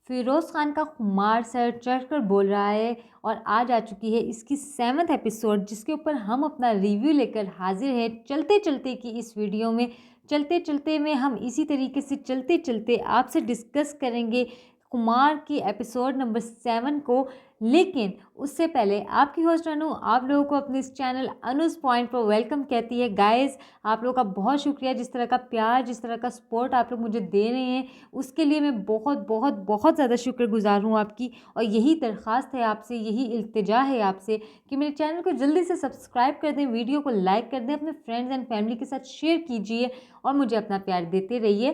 फिरोज़ खान का खुमार सर चढ़कर बोल रहा है और आज आ चुकी है इसकी 7th एपिसोड, जिसके ऊपर हम अपना रिव्यू लेकर हाजिर हैं चलते चलते की इस वीडियो में। चलते चलते में हम इसी तरीके से चलते चलते आपसे डिस्कस करेंगे कुमार की एपिसोड नंबर 7 को। लेकिन उससे पहले आपकी होस्ट अनु आप लोगों को अपने इस चैनल अनुज पॉइंट पर वेलकम कहती है। गाइस, आप लोगों का बहुत शुक्रिया, जिस तरह का प्यार, जिस तरह का सपोर्ट आप लोग मुझे दे रहे हैं उसके लिए मैं बहुत बहुत बहुत ज़्यादा शुक्रगुजार हूँ आपकी। और यही दरख्वास्त है आपसे, यही इल्तिजा है आपसे कि मेरे चैनल को जल्दी से सब्सक्राइब कर दें, वीडियो को लाइक कर दें, अपने फ्रेंड्स एंड फैमिली के साथ शेयर कीजिए और मुझे अपना प्यार देते रहिए,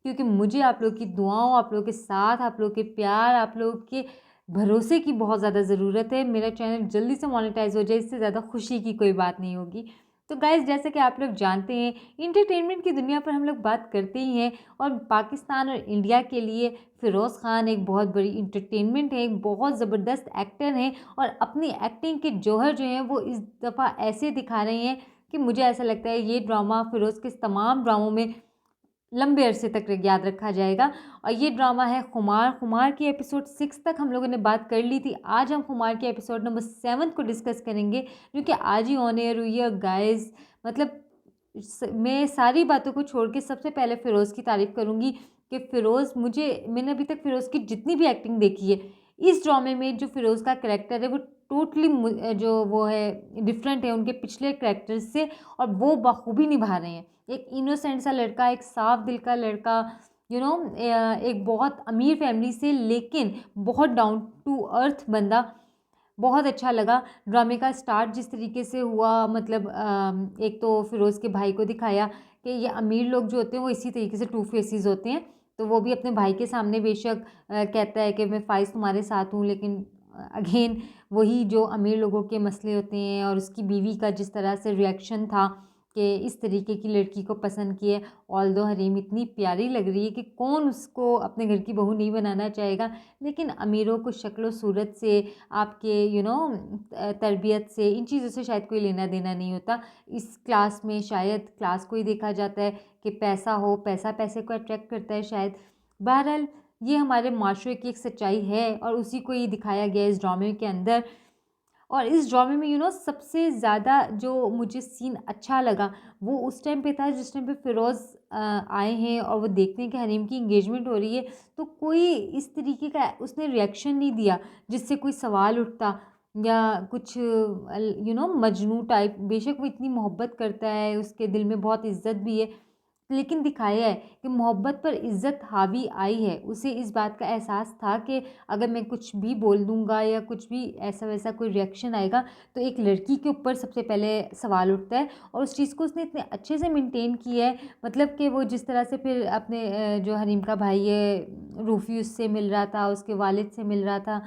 क्योंकि मुझे आप लोग की दुआओं, आप लोगों के साथ, आप लोगों के प्यार, आप लोगों के भरोसे की बहुत ज़्यादा ज़रूरत है। मेरा चैनल जल्दी से मोनेटाइज हो जाए, इससे ज़्यादा खुशी की कोई बात नहीं होगी। तो गाइज़, जैसे कि आप लोग जानते हैं, इंटरटेनमेंट की दुनिया पर हम लोग बात करते ही हैं और पाकिस्तान और इंडिया के लिए फिरोज़ खान एक बहुत बड़ी इंटरटेनमेंट है, एक बहुत ज़बरदस्त एक्टर हैं और अपनी एक्टिंग के जौहर जो हैं वो इस दफ़ा ऐसे दिखा रहे हैं कि मुझे ऐसा लगता है ये ड्रामा फिरोज़ के तमाम ड्रामों में लंबे अरसे तक याद रखा जाएगा। और ये ड्रामा है खुमार। खुमार की एपिसोड 6 तक हम लोगों ने बात कर ली थी। आज हम खुमार के एपिसोड नंबर 7 को डिस्कस करेंगे, जो कि आज ही ऑन एयर हुई है। और गाइस, मतलब मैं सारी बातों को छोड़ के सबसे पहले फ़िरोज़ की तारीफ़ करूँगी कि मैंने अभी तक फ़िरोज़ की जितनी भी एक्टिंग देखी है, इस ड्रामे में जो फ़िरोज़ का कैरेक्टर है वो टोटली जो वो है डिफरेंट है उनके पिछले कैरेक्टर से, और वो बखूबी निभा रहे हैं। एक इनोसेंट सा लड़का, एक साफ दिल का लड़का, एक बहुत अमीर फैमिली से लेकिन बहुत डाउन टू अर्थ बंदा। बहुत अच्छा लगा ड्रामे का स्टार्ट जिस तरीके से हुआ। मतलब एक तो फिरोज़ के भाई को दिखाया कि ये अमीर लोग जो होते हैं वो इसी तरीके से टू फेसेस होते हैं। तो वो भी अपने भाई के सामने बेशक कहता है कि मैं फ़ाइज़ तुम्हारे साथ हूँ, लेकिन अगेन वही जो अमीर लोगों के मसले होते हैं। और उसकी बीवी का जिस तरह से रिएक्शन था कि इस तरीके की लड़की को पसंद किए। ऑल्दो हरीम इतनी प्यारी लग रही है कि कौन उसको अपने घर की बहू नहीं बनाना चाहेगा, लेकिन अमीरों को शक्ल सूरत से, आपके तरबियत से, इन चीज़ों से शायद कोई लेना देना नहीं होता। इस क्लास में शायद क्लास को ही देखा जाता है कि पैसा हो, पैसा पैसे को अट्रैक्ट करता है शायद। बहरहाल, ये हमारे माशरे की एक सच्चाई है और उसी को ये दिखाया गया है इस ड्रामे के अंदर। और इस ड्रामे में सबसे ज़्यादा जो मुझे सीन अच्छा लगा वो उस टाइम पे था जिस टाइम पे फ़िरोज़ आए हैं और वो देखते हैं कि हरीम की एंगेजमेंट हो रही है। तो कोई इस तरीके का उसने रिएक्शन नहीं दिया जिससे कोई सवाल उठता या कुछ मजनू टाइप। बेशक वो इतनी मोहब्बत करता है, उसके दिल में बहुत इज़्ज़त भी है, लेकिन दिखाया है कि मोहब्बत पर इज़्ज़त हावी आई है। उसे इस बात का एहसास था कि अगर मैं कुछ भी बोल दूँगा या कुछ भी ऐसा वैसा कोई रिएक्शन आएगा तो एक लड़की के ऊपर सबसे पहले सवाल उठता है। और उस चीज़ को उसने इतने अच्छे से मेंटेन किया है, मतलब कि वो जिस तरह से फिर अपने जो हरीम का भाई है रूफ़ी उससे मिल रहा था, उसके वालिद से मिल रहा था।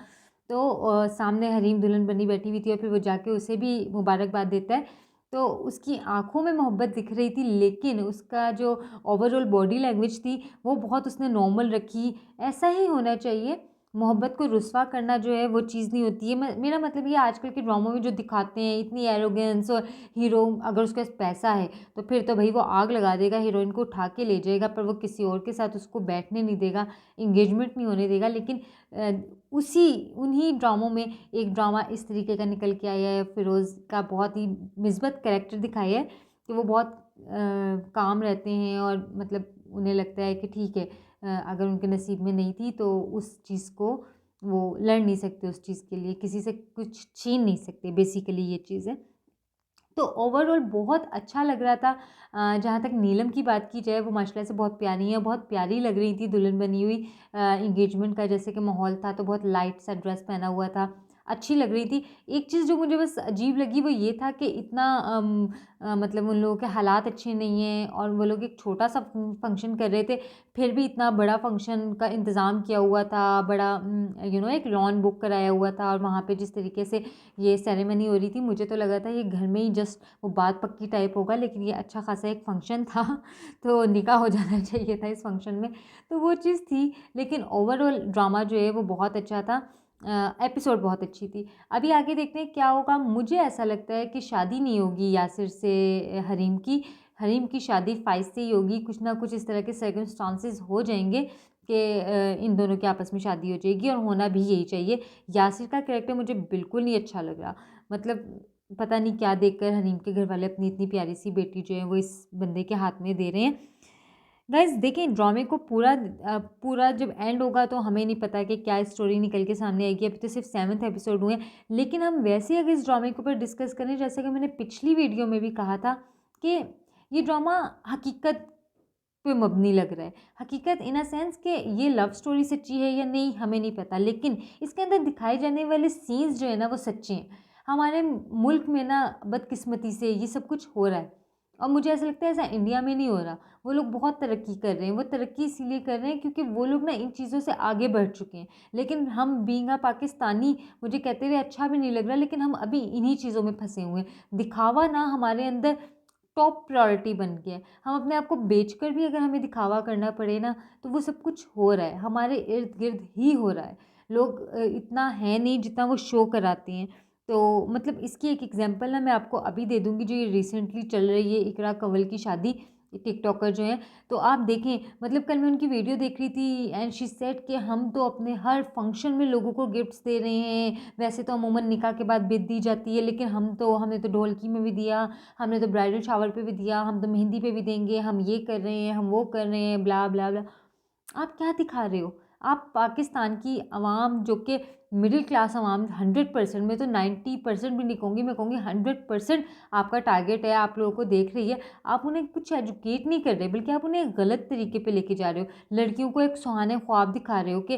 तो सामने हरीम दुल्हन बनी बैठी हुई थी और फिर वो जाके उसे भी मुबारकबाद देता है। तो उसकी आँखों में मोहब्बत दिख रही थी, लेकिन उसका जो ओवरऑल बॉडी लैंग्वेज थी वो बहुत उसने नॉर्मल रखी। ऐसा ही होना चाहिए। मोहब्बत को रुस्वा करना जो है वो चीज़ नहीं होती है। मेरा मतलब ये आजकल के ड्रामों में जो दिखाते हैं इतनी एरोगेंस, और हीरो अगर उसके पास पैसा है तो फिर तो भाई वो आग लगा देगा, हीरोइन को उठा के ले जाएगा, पर वो किसी और के साथ उसको बैठने नहीं देगा, इंगेजमेंट नहीं होने देगा। लेकिन अ, उसी उन्हीं ड्रामों में एक ड्रामा इस तरीके का निकल के आया है। फिरोज़ का बहुत ही मिस्बत कैरेक्टर दिखाया है कि वो बहुत काम रहते हैं और मतलब उन्हें लगता है कि ठीक है, अगर उनके नसीब में नहीं थी तो उस चीज़ को वो लड़ नहीं सकते, उस चीज़ के लिए किसी से कुछ छीन नहीं सकते, बेसिकली ये चीज़ है। तो ओवरऑल बहुत अच्छा लग रहा था। जहाँ तक नीलम की बात की जाए वो माशाल्लाह से बहुत प्यारी है, बहुत प्यारी लग रही थी दुल्हन बनी हुई। एंगेजमेंट का जैसे कि माहौल था तो बहुत लाइट सा ड्रेस पहना हुआ था, अच्छी लग रही थी। एक चीज़ जो मुझे बस अजीब लगी वो ये था कि इतना मतलब उन लोगों के हालात अच्छे नहीं हैं और वो लोग एक छोटा सा फंक्शन कर रहे थे, फिर भी इतना बड़ा फंक्शन का इंतज़ाम किया हुआ था, बड़ा एक लॉन बुक कराया हुआ था। और वहाँ पे जिस तरीके से ये सेरेमनी हो रही थी, मुझे तो लगा था ये घर में ही जस्ट वो बात पक्की टाइप होगा, लेकिन ये अच्छा खासा एक फंक्शन था तो निकाह हो जाना चाहिए था इस फंक्शन में। तो वो चीज़ थी, लेकिन ओवरऑल ड्रामा जो है वो बहुत अच्छा था। एपिसोड बहुत अच्छी थी। अभी आगे देखते हैं क्या होगा। मुझे ऐसा लगता है कि शादी नहीं होगी यासिर से हरीम की। हरीम की शादी फ़ाइज़ से ही होगी। कुछ ना कुछ इस तरह के सर्कमस्टांसेस हो जाएंगे कि इन दोनों की आपस में शादी हो जाएगी और होना भी यही चाहिए। यासिर का कैरेक्टर मुझे बिल्कुल नहीं अच्छा लग रहा। मतलब पता नहीं क्या देखकर हनीम के घर वाले अपनी इतनी प्यारी सी बेटी जो है वो इस बंदे के हाथ में दे रहे हैं। गाइस देखें ड्रामे को पूरा जब एंड होगा तो हमें नहीं पता कि क्या स्टोरी निकल के सामने आएगी। अभी तो सिर्फ 7th एपिसोड हुए हैं, लेकिन हम वैसे ही अगर इस ड्रामे के ऊपर डिस्कस करें, जैसे कि मैंने पिछली वीडियो में भी कहा था कि ये ड्रामा हकीकत पे मबनी लग रहा है। हकीकत इन अ सेंस कि ये लव स्टोरी सच्ची है या नहीं हमें नहीं पता, लेकिन इसके अंदर दिखाए जाने वाले सीन्स जो है ना वो सच्चे हैं। हमारे मुल्क में ना बदकिस्मती से ये सब कुछ हो रहा है और मुझे ऐसा लगता है ऐसा इंडिया में नहीं हो रहा। वो लोग बहुत तरक्की कर रहे हैं, वो तरक्की इसीलिए कर रहे हैं क्योंकि वो लोग ना इन चीज़ों से आगे बढ़ चुके हैं। लेकिन हम बीइंग अ पाकिस्तानी, मुझे कहते हुए अच्छा भी नहीं लग रहा, लेकिन हम अभी इन्हीं चीज़ों में फंसे हुए हैं। दिखावा ना हमारे अंदर टॉप प्रायोरिटी बन गया है। हम अपने आप को बेचकर भी अगर हमें दिखावा करना पड़े ना तो वो सब कुछ हो रहा है, हमारे इर्द गिर्द ही हो रहा है। लोग इतना है नहीं जितना वो शो कराते हैं। तो मतलब इसकी एक एग्जांपल ना मैं आपको अभी दे दूँगी, जो ये रिसेंटली चल रही है इकरा कंवल की शादी, टिकटॉकर जो हैं। तो आप देखें, मतलब कल मैं उनकी वीडियो देख रही थी एंड शी सेड कि हम तो अपने हर फंक्शन में लोगों को गिफ्ट्स दे रहे हैं। वैसे तो अमूमन निकाह के बाद बिद दी जाती है, लेकिन हमने तो ढोलकी में भी दिया, हमने तो ब्राइडल शावर पे भी दिया, हम तो मेहंदी पे भी देंगे, हम ये कर रहे हैं, हम वो कर रहे हैं, ब्ला ब्ला ब्ला। आप क्या दिखा रहे हो? आप पाकिस्तान की आवाम जो कि मिडिल क्लास आवाम 100% में तो 90% भी नहीं कहूँगी, मैं कहूँगी 100% आपका टारगेट है, आप लोगों को देख रही है। आप उन्हें कुछ एजुकेट नहीं कर रहे, बल्कि आप उन्हें गलत तरीके पे लेके जा रहे हो। लड़कियों को एक सुहाने ख्वाब दिखा रहे हो कि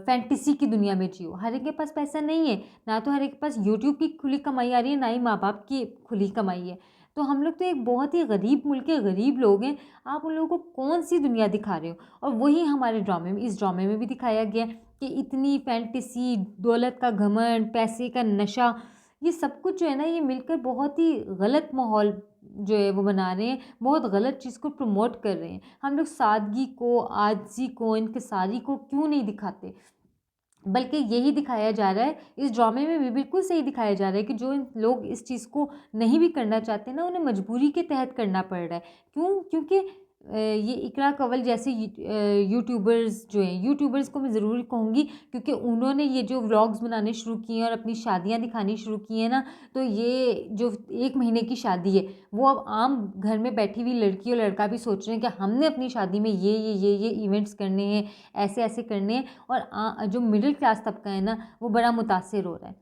फैंटेसी की दुनिया में जियो। हर एक के पास पैसा नहीं है, ना तो हर एक के पास यूट्यूब की खुली कमाई आ रही है, ना ही माँ बाप की खुली कमाई है। तो हम लोग तो एक बहुत ही गरीब मुल्क के गरीब लोग हैं। आप उन लोगों को कौन सी दुनिया दिखा रहे हो? और वही हमारे ड्रामे में, इस ड्रामे में भी दिखाया गया कि इतनी फैंटेसी, दौलत का घमंड, पैसे का नशा, ये सब कुछ जो है ना ये मिलकर बहुत ही गलत माहौल जो है वो बना रहे हैं, बहुत गलत चीज़ को प्रमोट कर रहे हैं। हम लोग सादगी को, आजिज़ी को, इनकिसारी को क्यों नहीं दिखाते? बल्कि यही दिखाया जा रहा है इस ड्रामे में भी, बिल्कुल सही दिखाया जा रहा है कि जो लोग इस चीज़ को नहीं भी करना चाहते ना, उन्हें मजबूरी के तहत करना पड़ रहा है। क्यों? क्योंकि ये इकरा कंवल जैसे यूट्यूबर्स जो हैं, यूट्यूबर्स को मैं ज़रूर कहूँगी क्योंकि उन्होंने ये जो व्लॉग्स बनाने शुरू किए हैं और अपनी शादियाँ दिखानी शुरू की हैं ना, तो ये जो 1 महीने की शादी है वो अब आम घर में बैठी हुई लड़की और लड़का भी सोच रहे हैं कि हमने अपनी शादी में ये इवेंट्स करने हैं, ऐसे करने हैं। और जो मिडिल क्लास तबका है ना वो बड़ा मुतासिर हो रहा है।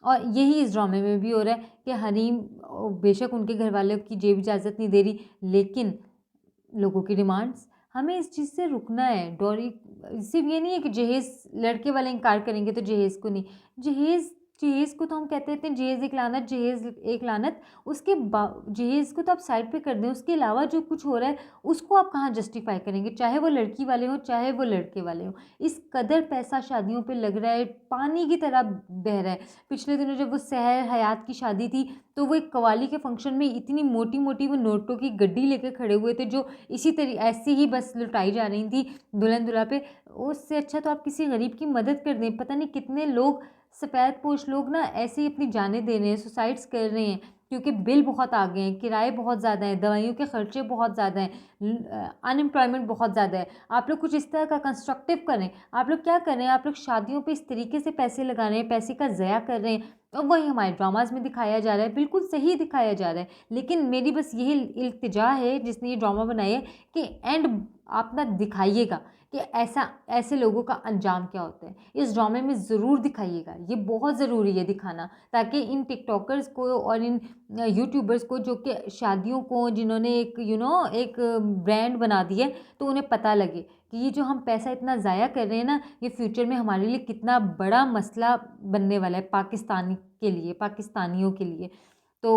और यही इस ड्रामे में भी हो रहा है कि हरीम बेशक उनके घर वालों की जेब इजाज़त नहीं दे रही, लेकिन लोगों की डिमांड्स, हमें इस चीज़ से रुकना है। डॉरी सिर्फ ये नहीं है कि जहेज़ लड़के वाले इनकार करेंगे तो जहेज़ को नहीं, जहेज़ जहेज़ को तो हम कहते रहते हैं जहेज़ एक लानत, जहेज़ एक लानत। उसके बा जहेज़ को तो आप साइड पे कर दें, उसके अलावा जो कुछ हो रहा है उसको आप कहाँ जस्टिफ़ाई करेंगे, चाहे वो लड़की वाले हों, चाहे वो लड़के वाले हों। इस कदर पैसा शादियों पे लग रहा है, पानी की तरह बह रहा है। पिछले दिनों जब वो सहर हयात की शादी थी, तो वो एक कव्वाली के फंक्शन में इतनी मोटी-मोटी वो नोटों की गड्डी लेके खड़े हुए थे, जो ऐसे ही बस लुटाई जा रही थी दुल्हन-दूल्हा पे। उससे अच्छा तो आप किसी गरीब की मदद कर दें। पता नहीं कितने लोग, सफ़ेदपोश लोग ना ऐसे ही अपनी जानें दे रहे हैं, सुसाइड्स कर रहे हैं क्योंकि बिल बहुत आ गए हैं, किराए बहुत ज़्यादा हैं, दवाइयों के खर्चे बहुत ज़्यादा हैं, अनएम्प्लॉयमेंट बहुत ज़्यादा है। आप लोग कुछ इस तरह का कंस्ट्रक्टिव करें। आप लोग क्या कर रहे हैं? आप लोग शादियों पे इस तरीके से पैसे लगा रहे हैं, पैसे का ज़या कर रहे हैं और वही हमारे ड्रामाज़ में दिखाया जा रहा है, बिल्कुल सही दिखाया जा रहा है। लेकिन मेरी बस यही इल्तिजा है जिसने ये ड्रामा बनाया है कि एंड आप ना दिखाइएगा कि ऐसे लोगों का अंजाम क्या होता है। इस ड्रामे में ज़रूर दिखाइएगा, ये बहुत ज़रूरी है दिखाना, ताकि इन टिकटॉकर्स को और इन यूट्यूबर्स को जो कि शादियों को जिन्होंने एक एक ब्रांड बना दिया है, तो उन्हें पता लगे कि ये जो हम पैसा इतना ज़ाया कर रहे हैं ना, ये फ्यूचर में हमारे लिए कितना बड़ा मसला बनने वाला है पाकिस्तानी के लिए, पाकिस्तानियों के लिए। तो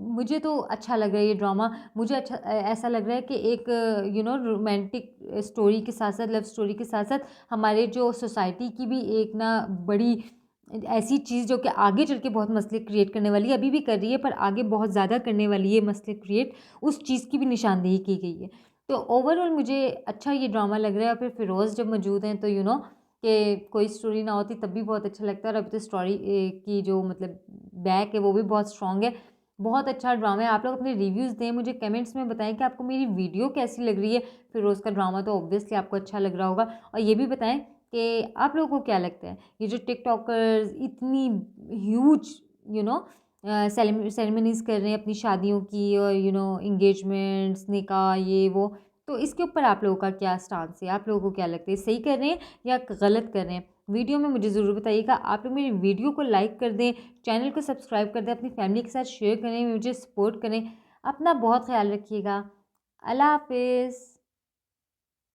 मुझे तो अच्छा लग रहा है ये ड्रामा। मुझे ऐसा लग रहा है कि एक रोमांटिक स्टोरी के साथ-साथ, लव स्टोरी के साथ-साथ हमारे जो सोसाइटी की भी एक ना बड़ी ऐसी चीज़ जो कि आगे चल के बहुत मसले क्रिएट करने वाली है, अभी भी कर रही है पर आगे बहुत ज़्यादा करने वाली है मसले क्रिएट, उस चीज़ की भी निशानदेही की गई है। तो ओवरऑल मुझे अच्छा ये ड्रामा लग रहा है और फिर फ़िरोज़ जब मौजूद हैं तो कि कोई स्टोरी ना होती तब भी बहुत अच्छा लगता है। और अभी तो स्टोरी की जो मतलब बैक है वो भी बहुत स्ट्रॉन्ग है। बहुत अच्छा ड्रामा है। आप लोग अपने रिव्यूज़ दें, मुझे कमेंट्स में बताएँ कि आपको मेरी वीडियो कैसी लग रही है। फिरोज़ का ड्रामा तो ऑब्वियसली आपको अच्छा लग रहा होगा, और ये भी बताएँ कि आप लोगों को क्या लगता है, ये जो टिकटॉकर्स इतनी ह्यूज यू नो सेरेमनीज़ कर रहे हैं अपनी शादियों की, और एंगेजमेंट्स, निकाह, ये वो, तो इसके ऊपर आप लोगों का क्या स्टांस है? आप लोगों को क्या लगता है, सही कर रहे हैं या गलत कर रहे हैं? वीडियो में मुझे ज़रूर बताइएगा। आप लोग मेरी वीडियो को लाइक कर दें, चैनल को सब्सक्राइब कर दें, अपनी फैमिली के साथ शेयर करें, मुझे सपोर्ट करें। अपना बहुत ख़्याल रखिएगा। अल्लाह हाफ़िज़।